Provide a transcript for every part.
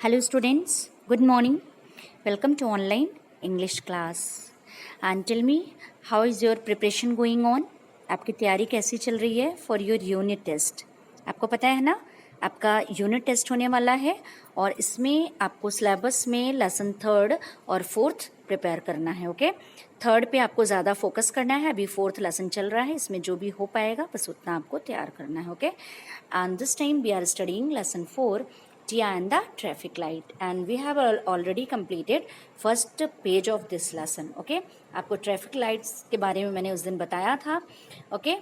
Hello students, good morning. Welcome to online English class. And tell me, how is your preparation going on? आपकी तैयारी कैसी चल रही है for your unit test? आपको पता है ना, आपका यूनिट टेस्ट होने वाला है और इसमें आपको सिलेबस में लेसन 3rd और 4th प्रिपेयर करना है. ओके, 3rd पे आपको ज़्यादा फोकस करना है. अभी 4th लेसन चल रहा है, इसमें जो भी हो पाएगा बस उतना आपको तैयार करना है. Okay, and this time we are studying lesson 4 Tia and the traffic light, and we have already completed first page of this lesson. Okay, आपको ट्रैफिक लाइट्स के बारे में मैंने उस दिन बताया था. ओके,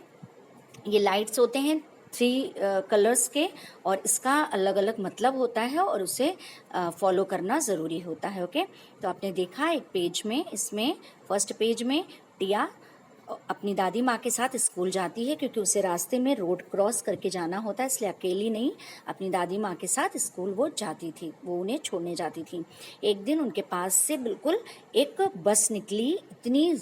ये लाइट्स होते हैं 3 कलर्स के और इसका अलग अलग मतलब होता है और उसे फॉलो करना ज़रूरी होता है. ओके, तो आपने देखा एक पेज में, इसमें फर्स्ट पेज में टिया अपनी दादी माँ के साथ स्कूल जाती है क्योंकि उसे रास्ते में रोड क्रॉस करके जाना होता है, इसलिए अकेली नहीं अपनी दादी माँ के साथ स्कूल वो जाती थी, वो उन्हें छोड़ने जाती थी. एक दिन उनके पास से बिल्कुल एक बस निकली, इतनी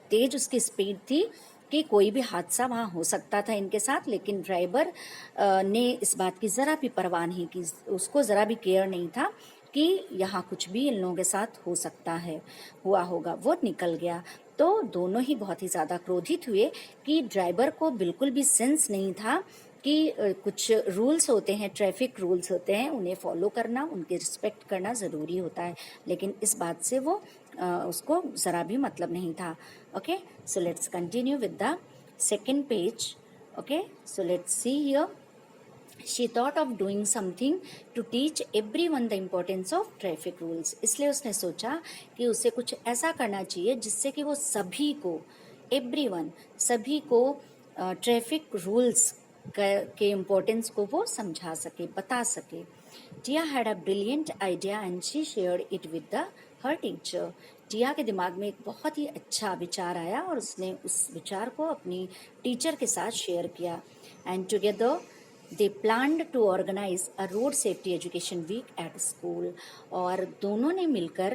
तेज उसकी स्पीड थी कि कोई भी हादसा वहाँ हो सकता था इनके साथ, लेकिन ड्राइवर ने इस बात की ज़रा भी परवाह नहीं की. उसको ज़रा भी केयर नहीं था कि यहाँ कुछ भी इन लोगों के साथ हो सकता है, हुआ होगा. वो निकल गया तो दोनों ही बहुत ही ज़्यादा क्रोधित हुए कि ड्राइवर को बिल्कुल भी सेंस नहीं था कि कुछ रूल्स होते हैं, ट्रैफिक रूल्स होते हैं, उन्हें फॉलो करना, उनकी रिस्पेक्ट करना ज़रूरी होता है, लेकिन इस बात से वो उसको ज़रा भी मतलब नहीं था. Okay, so let's continue with the second page. Okay, so let's see here. She thought of doing something to teach everyone the importance of traffic rules. इसलिए उसने सोचा कि उसे कुछ ऐसा करना चाहिए जिससे कि वो सभी को, everyone, सभी को ट्रैफिक रूल्स के इम्पोर्टेंस को वो समझा सके, बता सके. Tia had a brilliant idea and she shared it with her teacher. Tia के दिमाग में एक बहुत ही अच्छा विचार आया और उसने उस विचार को अपनी टीचर के साथ शेयर किया. And together they planned to organize a road safety education week at school. और दोनों ने मिलकर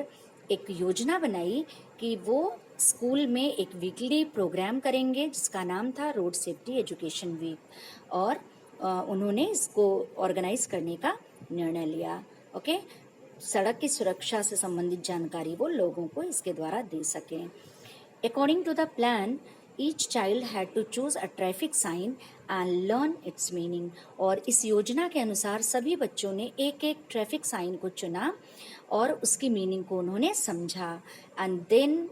एक योजना बनाई कि वो स्कूल में एक वीकली प्रोग्राम करेंगे जिसका नाम था रोड सेफ्टी एजुकेशन वीक, और उन्होंने इसको ऑर्गेनाइज करने का निर्णय लिया. ओके, सड़क की सुरक्षा से संबंधित जानकारी वो लोगों को इसके द्वारा दे सकें. According to the plan, each child had to choose a traffic sign and learn its meaning. और इस योजना के अनुसार सभी बच्चों ने एक एक ट्रैफिक साइन को चुना और उसकी मीनिंग को उन्होंने समझा. And then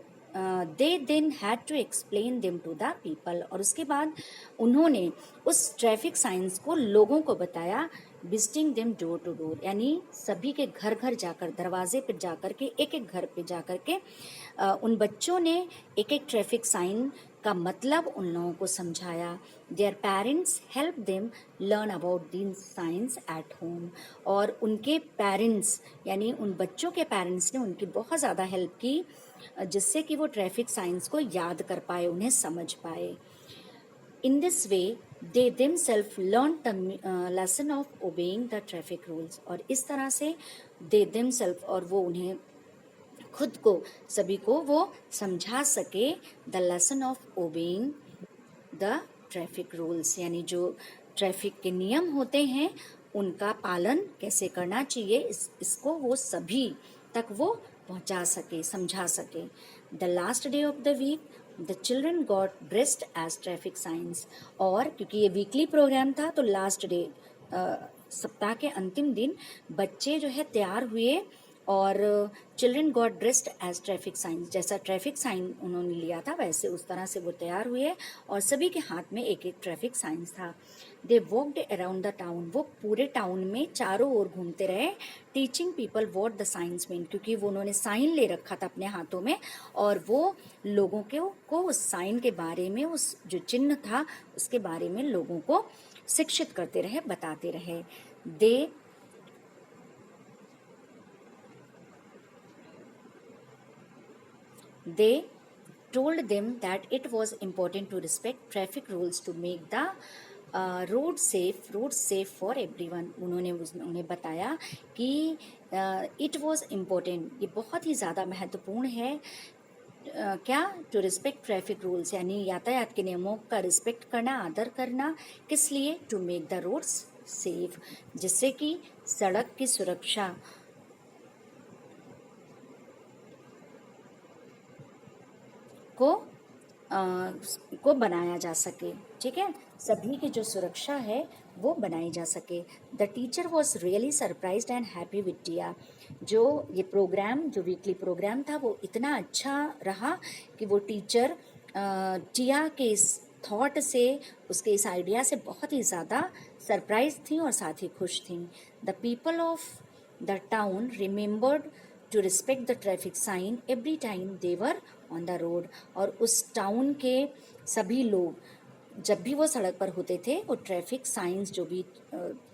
they then had to explain them to the people. और उसके बाद उन्होंने उस ट्रैफिक साइंस को लोगों को बताया, visiting them door to door, यानी सभी के घर घर जाकर, दरवाजे पर जाकर के, एक एक घर पे जाकर के उन बच्चों ने एक एक ट्रैफिक साइन का मतलब उन लोगों को समझाया. Their parents help them learn about these signs at home. और उनके पेरेंट्स यानी उन बच्चों के पेरेंट्स ने उनकी बहुत ज़्यादा हेल्प की जिससे कि वो ट्रैफिक साइंस को याद कर पाए, उन्हें समझ पाए. In this way they themselves learned the lesson of obeying the traffic rules. और इस तरह से दे themselves, और वो उन्हें खुद को, सभी को वो समझा सके the lesson of obeying the traffic rules, यानी जो ट्रैफिक के नियम होते हैं उनका पालन कैसे करना चाहिए, इसको वो सभी तक वो पहुंचा सके, समझा सके. The last day of the week the children got dressed as traffic signs. और क्योंकि ये वीकली प्रोग्राम था तो लास्ट डे, सप्ताह के अंतिम दिन बच्चे जो है तैयार हुए और children got dressed as traffic sign, जैसा ट्रैफिक साइन उन्होंने लिया था वैसे उस तरह से वो तैयार हुए और सभी के हाथ में एक एक ट्रैफिक साइंस था. दे वॉकड अराउंड द टाउन. वो पूरे टाउन में चारों ओर घूमते रहे, teaching people what the science mean, क्योंकि वो उन्होंने साइन ले रखा था अपने हाथों में और वो लोगों को उस साइन के बारे में, उस जो चिन्ह था उसके बारे में लोगों को शिक्षित करते रहे, बताते रहे. They told them that it was important to respect traffic rules to make the road safe for everyone. उन्होंने उन्हें बताया कि it was important, ये बहुत ही ज़्यादा महत्वपूर्ण है, क्या, टू रिस्पेक्ट ट्रैफिक रूल्स, यानी यातायात के नियमों का रिस्पेक्ट करना, आदर करना. किस लिए? To make the roads safe, जिससे कि सड़क की सुरक्षा को को बनाया जा सके, ठीक है, सभी की जो सुरक्षा है वो बनाई जा सके। The teacher was really surprised and happy with Tia. जो ये प्रोग्राम, जो वीकली प्रोग्राम था, वो इतना अच्छा रहा कि वो टीचर टिया के इस थॉट से, उसके इस आइडिया से बहुत ही ज़्यादा सरप्राइज थी और साथ ही खुश थी। The people of the town remembered to respect the traffic sign every time they were on the road. और उस टाउन के सभी लोग जब भी वो सड़क पर होते थे, वो ट्रैफिक साइंस जो भी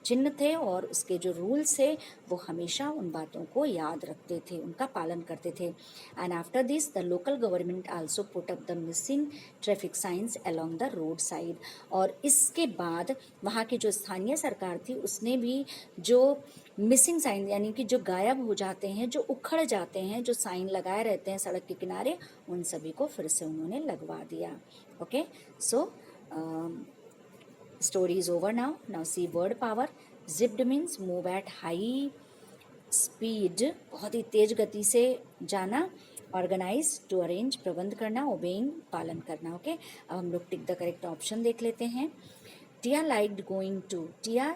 चिन्ह थे और उसके जो रूल्स थे, वो हमेशा उन बातों को याद रखते थे, उनका पालन करते थे। And after this the local government also put up the missing traffic science along the road side. और इसके बाद वहाँ की जो स्थानीय सरकार थी, उसने भी जो मिसिंग साइन, यानी कि जो गायब हो जाते हैं, जो उखड़ जाते हैं, जो साइन लगाए रहते हैं सड़क के किनारे, उन सभी को फिर से उन्होंने लगवा दिया। Okay, so story is over now. Now see word power. Zipped means move at high speed, बहुत ही तेज गति से जाना। ऑर्गेनाइज, टू अरेंज, प्रबंध करना। ओबेइंग, पालन करना। ओके, अब हम लोग टिक द करेक्ट ऑप्शन देख लेते हैं। Tia liked going to, Tia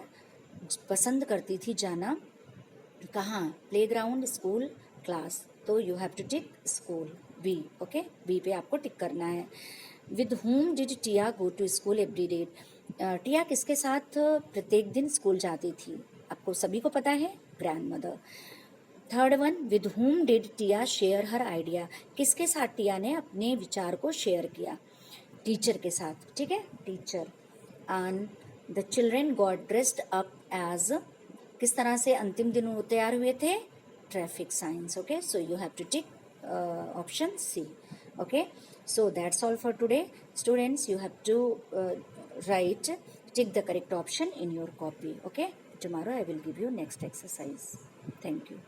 पसंद करती थी जाना कहाँ, प्लेग्राउंड, स्कूल, क्लास। तो you have to tick school, B. Okay, B पे आपको टिक करना है। With whom did Tia go to school every day, Tia किसके साथ प्रत्येक दिन स्कूल जाती थी, आपको सभी को पता है, grandmother. Third one, with whom did Tia share her idea, किसके साथ टिया ने अपने विचार को शेयर किया, टीचर के साथ, ठीक है, teacher. And the children got dressed up as, किस तरह से अंतिम दिन वो तैयार हुए थे, traffic signs. Okay, so you have to tick option C. Okay, so that's all for today. Students, you have to tick the correct option in your copy. Okay, tomorrow I will give you next exercise. Thank you.